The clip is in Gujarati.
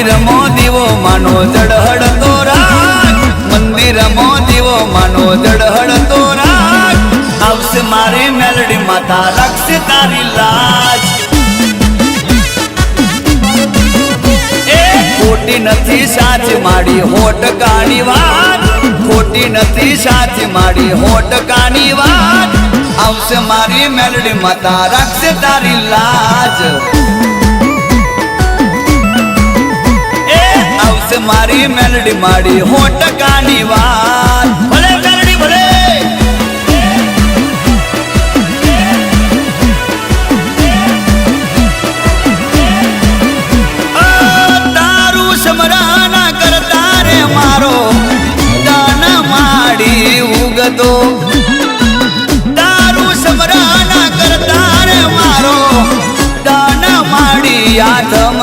મંદિરમાં દીવો માનો જડહડ તો રાખ, મંદિરમાં દીવો માનો જડહડ તો રાખ, આવશે મારી મેલડી માતા રાખશે તારી લાજ। ખોટી નથી સાચી માડી હોટ કાની વાત, ખોટી નથી સાચી માડી હોટ કાની વાત, આવશે મારી મેલડી માતા રાખશે તારી લાજ। આવશે મારી મેલડી માડી હોટ કાની વાત।